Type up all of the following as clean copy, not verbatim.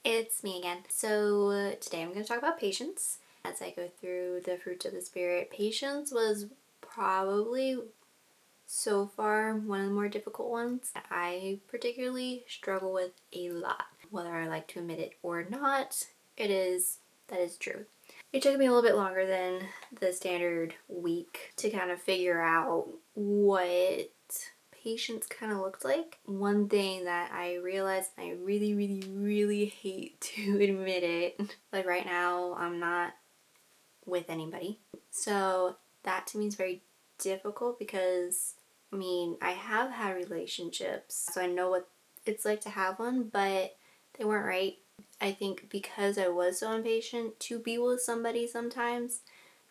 It's me again. So today I'm going to talk about patience. As I go through the fruits of the spirit, patience was probably so far one of the more difficult ones that I particularly struggle with a lot. Whether I like to admit it or not, that is true. It took me a little bit longer than the standard week to kind of figure out what patience kind of looked like. One thing that I realized, I really hate to admit it, like right now I'm not with anybody. So that to me is very difficult because I have had relationships, so I know what it's like to have one, but they weren't right. I think because I was so impatient to be with somebody sometimes,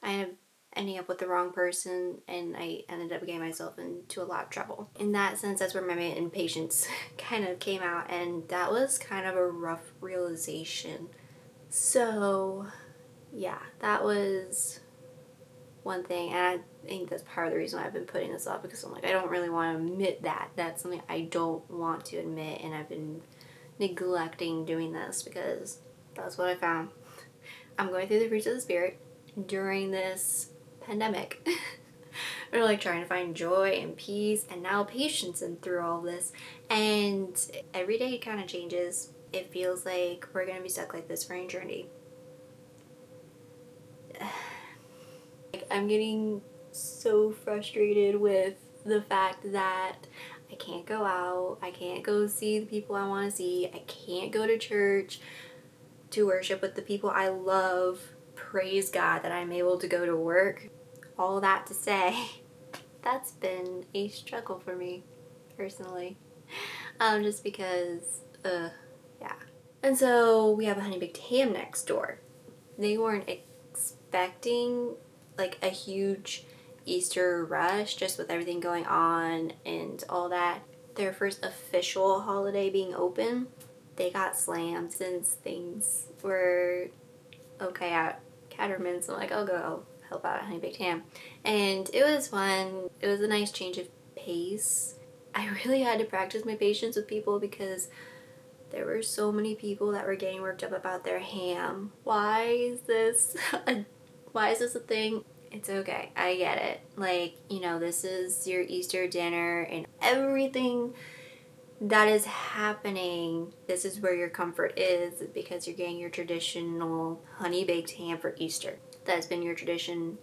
I ended up ending up with the wrong person and I ended up getting myself into a lot of trouble. In that sense, that's where my impatience kind of came out, and that was kind of a rough realization. So yeah, that was one thing, and I think that's part of the reason why I've been putting this off, because I'm like, I don't really want to admit that. That's something I don't want to admit, and I've been neglecting doing this because that's what I found. I'm going through the fruits of the spirit during this pandemic. We're like trying to find joy and peace and now patience and through all this. And every day it kind of changes. It feels like we're going to be stuck like this for an eternity. I'm getting so frustrated with the fact that I can't go out, I can't go see the people I want to see, I can't go to church to worship with the people I love. Praise God that I'm able to go to work. All that to say, that's been a struggle for me personally. Just because, yeah. And so we have a honey baked ham next door. They weren't expecting like a huge Easter rush just with everything going on and all that. Their first official holiday being open, they got slammed since things were okay at Caterman, so I'm like, I'll go help out at Honey Baked Ham. And it was fun. It was a nice change of pace. I really had to practice my patience with people because there were so many people that were getting worked up about their ham. Why is this a thing? It's okay. I get it. Like, this is your Easter dinner and everything that is happening. This is where your comfort is because you're getting your traditional honey baked ham for Easter. That's been your tradition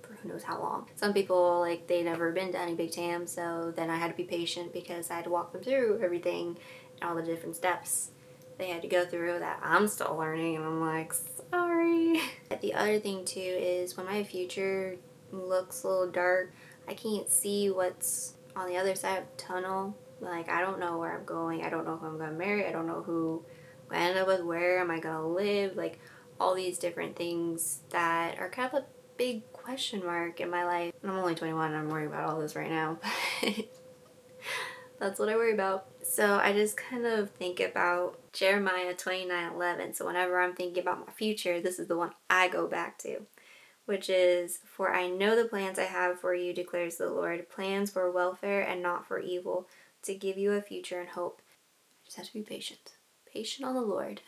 for who knows how long. Some people, like, they never been to honey baked ham, so then I had to be patient because I had to walk them through everything and all the different steps they had to go through that I'm still learning, and I'm like, sorry. The other thing too is when my future looks a little dark, I can't see what's on the other side of the tunnel. Like, I don't know where I'm going. I don't know who I'm going to marry. I don't know who I'm going to end up with. Where am I going to live? Like, all these different things that are kind of a big question mark in my life. And I'm only 21 and I'm worried about all this right now. That's what I worry about. So I just kind of think about Jeremiah 29:11. So whenever I'm thinking about my future, this is the one I go back to, which is, "For I know the plans I have for you, declares the Lord, plans for welfare and not for evil, to give you a future and hope." I just have to be patient. Patient on the Lord.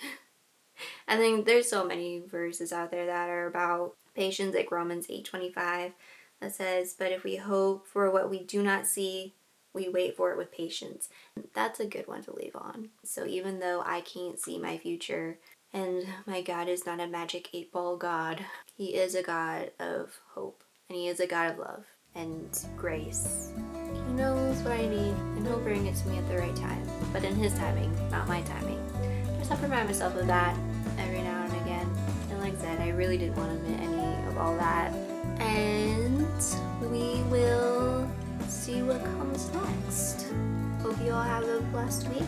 I think there's so many verses out there that are about patience, like Romans 8:25, that says, "But if we hope for what we do not see, we wait for it with patience." That's a good one to leave on. So even though I can't see my future, and my God is not a magic 8-ball God, He is a God of hope, and He is a God of love and grace. He knows what I need, and He'll bring it to me at the right time, but in His timing, not my timing. I just have to remind myself of that every now and again. And like I said, I really didn't want to admit any of all that. And we will see what comes next. Hope you all have a blessed week.